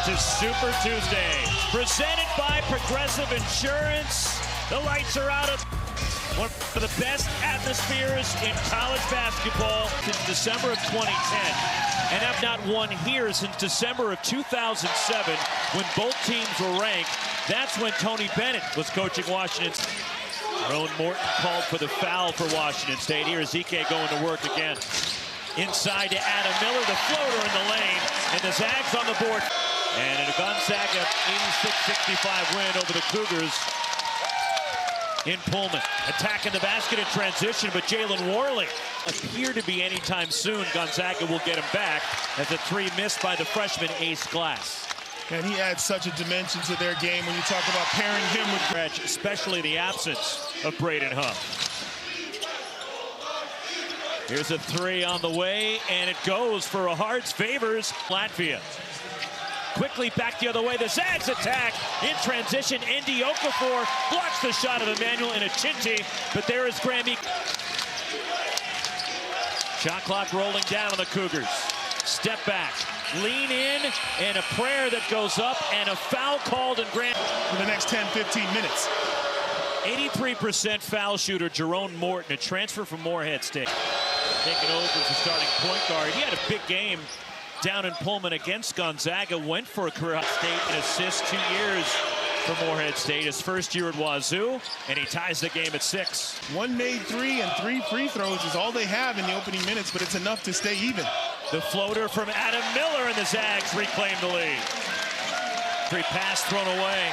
to Super Tuesday, presented by Progressive Insurance. The lights are out of one of the best atmospheres in college basketball since December of 2010, and have not won here since December of 2007 when both teams were ranked. That's when Tony Bennett was coaching Washington. Jerome Morton called for the foul for Washington State. Here's Zeke going to work again. Inside to Adam Miller, the floater in the lane, and the Zags on the board. And in a Gonzaga 86-65 win over the Cougars in Pullman. Attacking the basket in transition, but Jalen Worley appear to be anytime soon. Gonzaga will get him back as a three missed by the freshman Ace Glass. And he adds such a dimension to their game when you talk about pairing him with... Especially the absence of Braden Huff. Here's a three on the way, and it goes for a Hards favors Latvia. Quickly back the other way, the Zags attack in transition. Ndi Okafor blocks the shot of Emmanuel Inochinti, but there is Grammy. Shot clock rolling down on the Cougars. Step back, lean in, and a prayer that goes up, and a foul called in Grant. For the next 10-15 minutes. 83% foul shooter Jerome Morton, a transfer from Morehead State. Taking over as the starting point guard. He had a big game down in Pullman against Gonzaga. Went for a career state and assists 2 years for Morehead State. His first year at Wazoo, and he ties the game at 6. One made three and 3 free throws is all they have in the opening minutes, but it's enough to stay even. The floater from Adam Miller, and the Zags reclaim the lead. Free pass thrown away.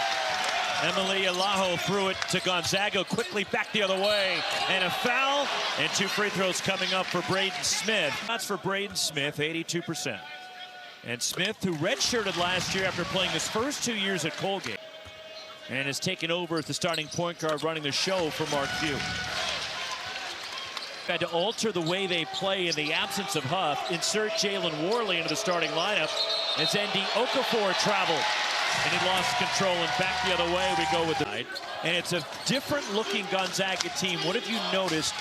Emily Alaho threw it to Gonzaga, quickly back the other way, and a foul, and 2 free throws coming up for Braden Smith. That's for Braden Smith, 82%. And Smith, who redshirted last year after playing his first 2 years at Colgate, and has taken over as the starting point guard, running the show for Mark Few. Had to alter the way they play in the absence of Huff, insert Jalen Worley into the starting lineup as Ndi Okafor traveled. And he lost control, and back the other way we go with the night. And it's a different looking Gonzaga team. What have you noticed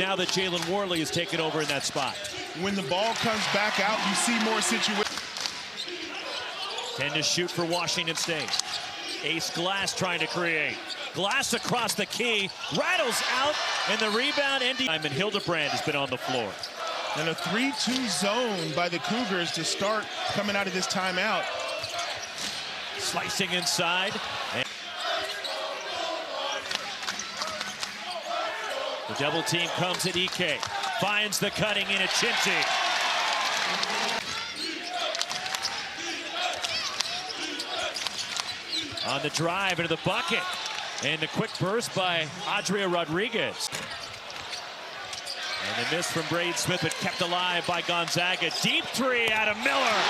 now that Jalen Worley has taken over in that spot? When the ball comes back out, you see more situations. 10 to shoot for Washington State. Ace Glass trying to create. Glass across the key, rattles out, and the rebound. And Hildebrand has been on the floor. And a 3-2 zone by the Cougars to start coming out of this timeout. Slicing inside. And the double team comes at Ike. Finds the cutting in Chinti. On the drive into the bucket. And the quick burst by Adria Rodriguez. And the miss from Braden Smith, but kept alive by Gonzaga. Deep three out of Miller.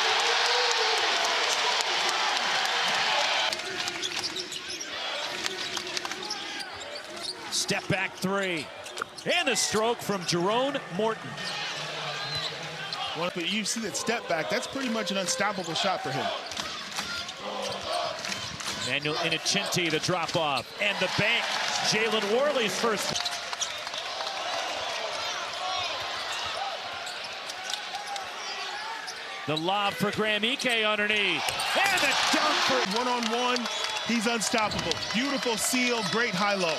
Step back three. And the stroke from Jerome Morton. Well, but you see that step back, that's pretty much an unstoppable shot for him. Emmanuel Inochinti, the drop off. And the bank. Jalen Worley's first. The lob for Graham Ike underneath. And the dunk for one-on-one. He's unstoppable. Beautiful seal, great high-low.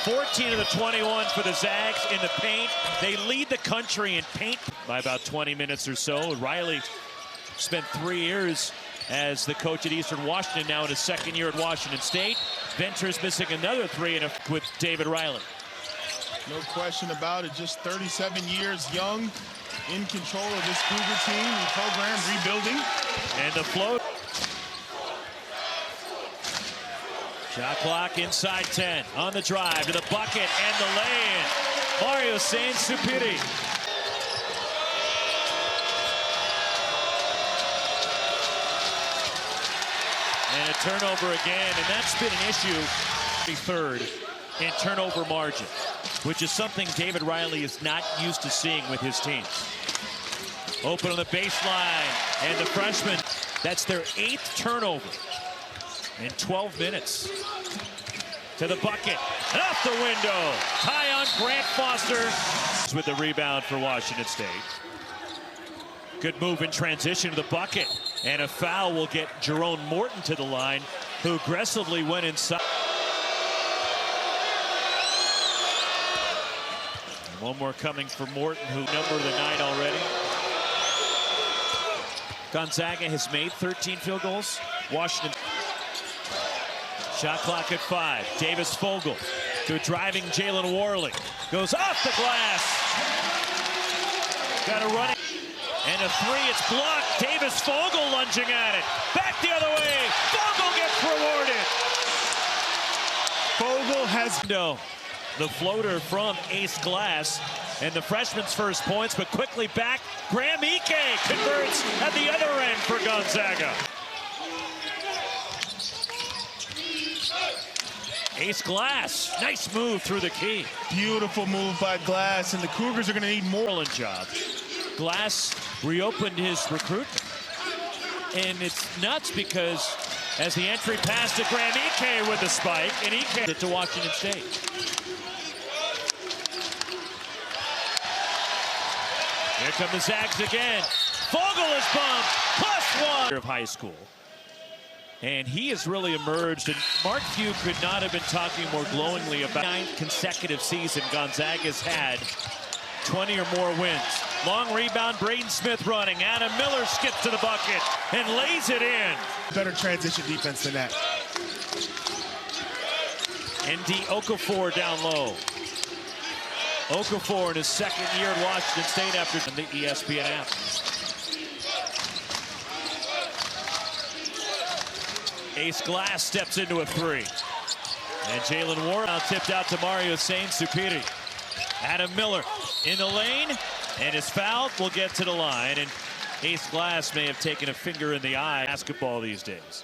14 of the 21 for the Zags in the paint. They lead the country in paint by about 20 minutes or so. Riley spent 3 years as the coach at Eastern Washington, now in his second year at Washington State. Venture's missing another 3 with David Riley. No question about it. Just 37 years young, in control of this Cougar team and program, rebuilding. And the float. Shot clock inside 10. On the drive to the bucket and the lay-in. Mario Saint-Supiri. And a turnover again, and that's been an issue. 3rd in turnover margin, which is something David Riley is not used to seeing with his teams. Open on the baseline, and the freshman, that's their 8th turnover in 12 minutes. To the bucket, and off the window. Tyon Grant Foster with the rebound for Washington State. Good move in transition to the bucket. And a foul will get Jerome Morton to the line, who aggressively went inside. And one more coming for Morton, who number the night already. Gonzaga has made 13 field goals. Washington. Shot clock at 5. Davis Fogel to a driving Jalen Worley. Goes off the glass. Got a run. And a 3, it's blocked. Davis Fogel lunging at it. Back the other way. Fogel gets rewarded. Fogel has the floater from Ace Glass. And the freshman's first points, but quickly back. Graham Ike converts at the other end for Gonzaga. Ace Glass, nice move through the key. Beautiful move by Glass, and the Cougars are going to need more. Job. Glass reopened his recruitment. And it's nuts because as the entry pass to Graham Ike with the spike, and Ike to Washington State. Here come the Zags again. Fogel is bumped, +1 of high school. And he has really emerged, and Mark Few could not have been talking more glowingly about 9th consecutive season Gonzaga's had 20 or more wins. Long rebound, Braden Smith running. Adam Miller skips to the bucket and lays it in. Better transition defense than that. ND Okafor down low. Okafor in his second year at Washington State after the ESPN app. Ace Glass steps into a 3. And Jalen Ward now tipped out to Mario Sain-Supiri. Adam Miller in the lane, and his foul will get to the line. And Ace Glass may have taken a finger in the eye. Basketball these days.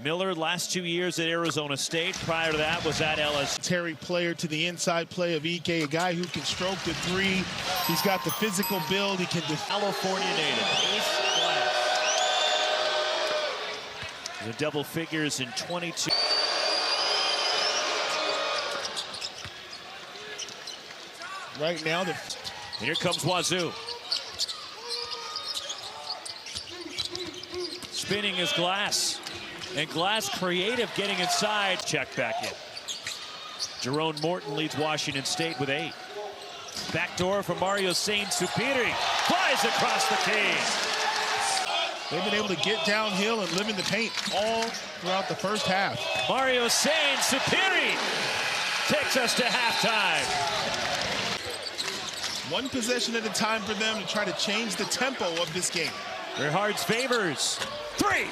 Miller, last 2 years at Arizona State. Prior to that was at LSU. Terry player to the inside play of Ike, a guy who can stroke the 3. He's got the physical build. He can California native. Ace Glass. The double figures in 22. Right now, and here comes Wazoo. Spinning is Glass. And Glass creative getting inside. Check back in. Jerome Morton leads Washington State with 8. Backdoor from Mario Sain-Supiri. Flies across the key. They've been able to get downhill and live in the paint all throughout the first half. Mario Sain-Supiri takes us to halftime. One possession at a time for them to try to change the tempo of this game. Gerhards favors. 3.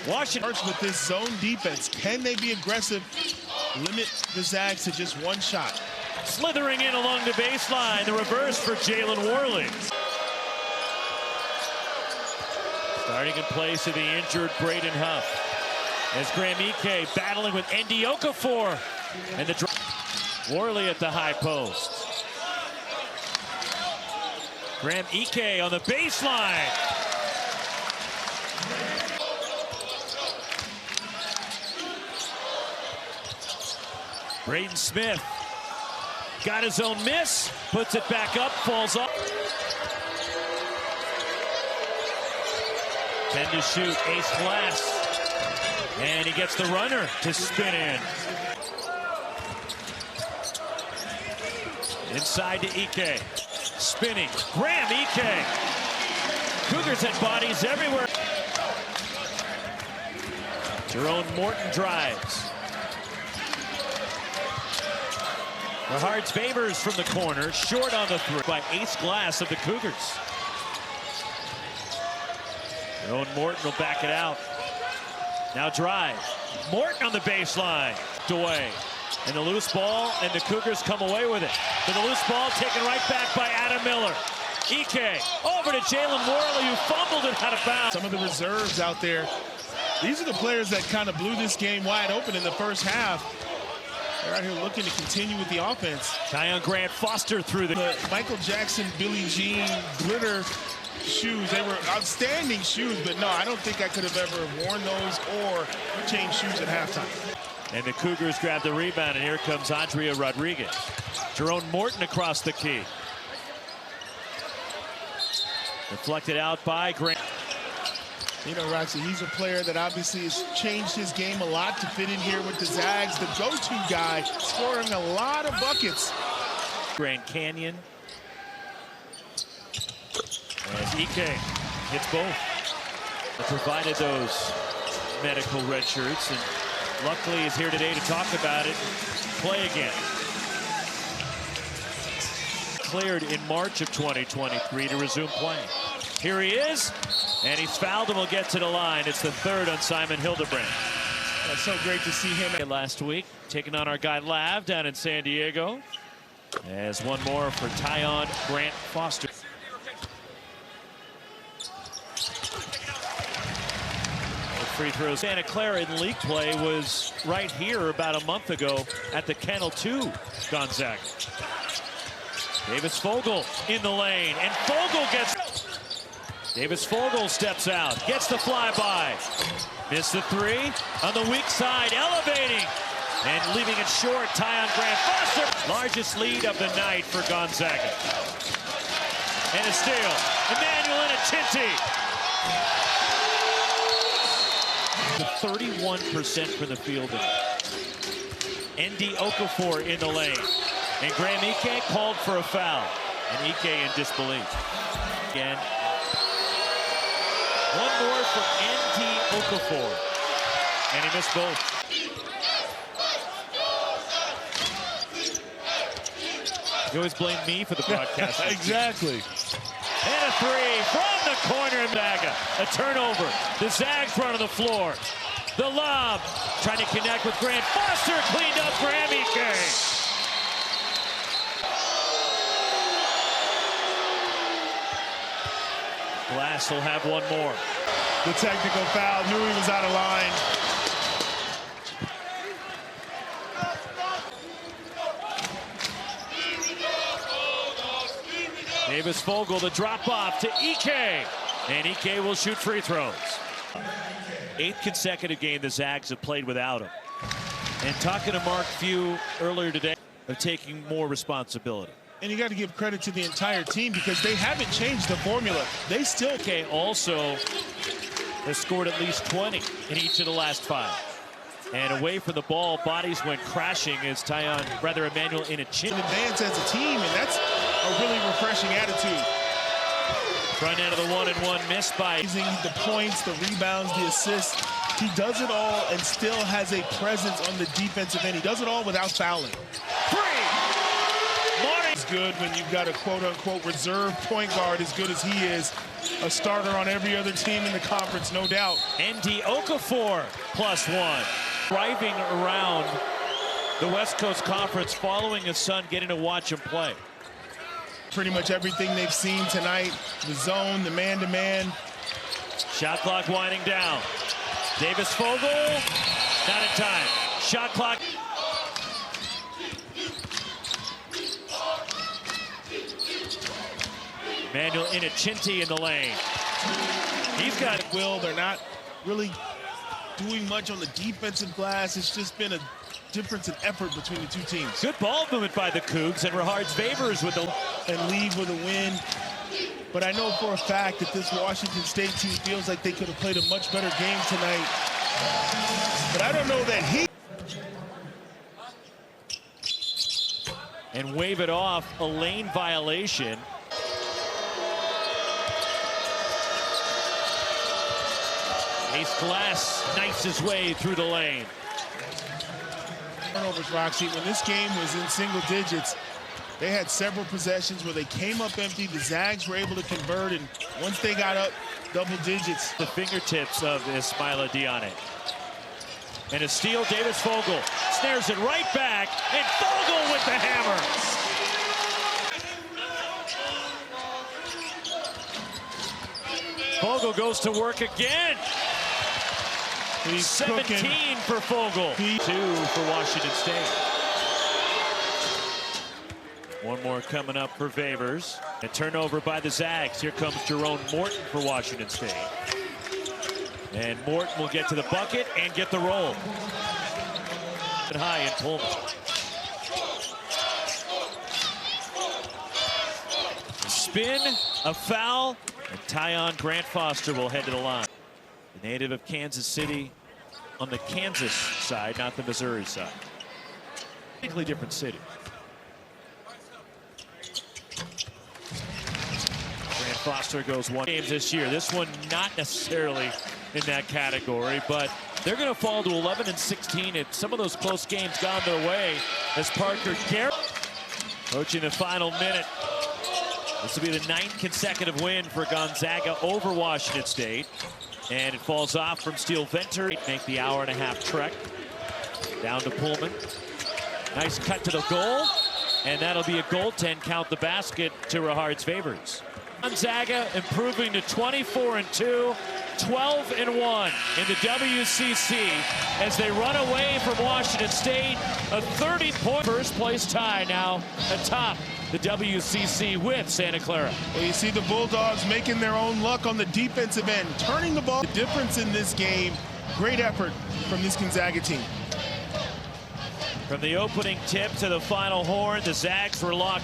Washington with this zone defense. Can they be aggressive? Limit the Zags to just 1 shot. Slithering in along the baseline. The reverse for Jalen Worley. Starting in place of the injured Braden Huff. As Graham Ike battling with ND Okafor. And the Worley at the high post. Graham Ike on the baseline. Braden Smith got his own miss, puts it back up, falls off. 10 to shoot, Ace Glass. And he gets the runner to spin in. Inside to Ike. Spinning. Graham Ike. Cougars had bodies everywhere. Jerome Morton drives. Gerhards favors from the corner. Short on the 3 by Ace Glass of the Cougars. Jerome Morton will back it out. Now drive. Morton on the baseline. Away. And the loose ball, and the Cougars come away with it. But the loose ball taken right back by Adam Miller. Ike over to Jalen Worley, who fumbled it out of bounds. Some of the reserves out there. These are the players that kind of blew this game wide open in the first half. They're out here looking to continue with the offense. Tyon Grant Foster through the Michael Jackson, Billie Jean, glitter shoes. They were outstanding shoes, but no, I don't think I could have ever worn those or changed shoes at halftime. And the Cougars grab the rebound, and here comes Andrea Rodriguez. Jerome Morton across the key. Deflected out by Grant. You know, Roxy, he's a player that obviously has changed his game a lot to fit in here with the Zags. The go-to guy, scoring a lot of buckets. Grand Canyon. As Ike hits both. They provided those medical red shirts, and luckily is here today to talk about it, play again. Cleared in March of 2023 to resume playing. Here he is, and he's fouled and will get to the line. It's the third on Simon Hildebrand. It's so great to see him. Last week, taking on our guy Lav down in San Diego. As one more for Tyon Grant Foster. Free throws. Santa Clara in league play was right here about a month ago at the Kennel 2 Gonzaga. Davis Fogel in the lane, and Fogel gets... Davis Fogel steps out, gets the flyby. Missed the three on the weak side, elevating and leaving it short. Tyon Grant Foster. Largest lead of the night for Gonzaga. And a steal. Emmanuel Inacinti. 31% from the field. Ndie Okafor in the lane. And Graham Ike called for a foul. And Ike in disbelief. Again. One more for Ndie Okafor. And he missed both. You always blame me for the broadcast. Exactly. And a three from the corner of Gonzaga. A turnover. The Zags run on the floor. The lob. Trying to connect with Grant Foster. Cleaned up Graham Ike. Glass will have one more. The technical foul. Knew he was out of line. Davis Fogel, the drop off to Ike. And Ike will shoot free throws. 8th consecutive game the Zags have played without him. And talking to Mark Few earlier today of taking more responsibility. And you got to give credit to the entire team because they haven't changed the formula. They still Ike also has scored at least 20 in each of the last 5. And away from the ball, bodies went crashing as Emmanuel Inacinti. Advance as a team, and that's a really refreshing attitude. Front end of the 1-and-1 missed by. The points, the rebounds, the assists. He does it all and still has a presence on the defensive end. He does it all without fouling. It's good when you've got a quote-unquote reserve point guard as good as he is. A starter on every other team in the conference, no doubt. Ndie Okafor +1. Driving around the West Coast Conference following his son getting to watch him play. Pretty much everything they've seen tonight. The zone, the man-to-man. Shot clock winding down. Davis Fogel, not in time. Shot clock. Emmanuel Inacinti in the lane. He's got it. They're not really doing much on the defensive glass. It's just been a difference in effort between the two teams. Good ball movement by the Cougs, and Rahard's favors with the... And leave with a win. But I know for a fact that this Washington State team feels like they could have played a much better game tonight. But I don't know that he... And wave it off, a lane violation. Ace Glass knifes his way through the lane. Turnovers, Roxy. When this game was in single digits, they had several possessions where they came up empty. The Zags were able to convert, and once they got up double digits. The fingertips of Ismaila Diane. And a steal, Davis Fogel snares it right back, and Fogel with the hammer. Fogel goes to work again. He's 17 cooking. for Fogel. 2 for Washington State. One more coming up for Favors. A turnover by the Zags. Here comes Jerome Morton for Washington State. And Morton will get to the bucket and get the roll. High in Pullman. A spin, a foul, And Tyon Grant Foster will head to the line. The native of Kansas City on the Kansas side, not the Missouri side. Completely different city. Grant Foster goes 1 game this year. This one not necessarily in that category, but they're going to fall to 11-16. And some of those close games gone their way as Parker Garrett approaching the final minute. This will be the 9th consecutive win for Gonzaga over Washington State. And it falls off from Steel Venter. Make the hour-and-a-half trek down to Pullman. Nice cut to the goal. And that'll be a goaltend. Count the basket to Rahard's favorites. Gonzaga improving to 24-2, 12-1 in the WCC as they run away from Washington State. A 30-point first-place tie now atop the WCC with Santa Clara. Well, you see the Bulldogs making their own luck on the defensive end, turning the ball. The difference in this game, great effort from this Gonzaga team. From the opening tip to the final horn, the Zags were locked.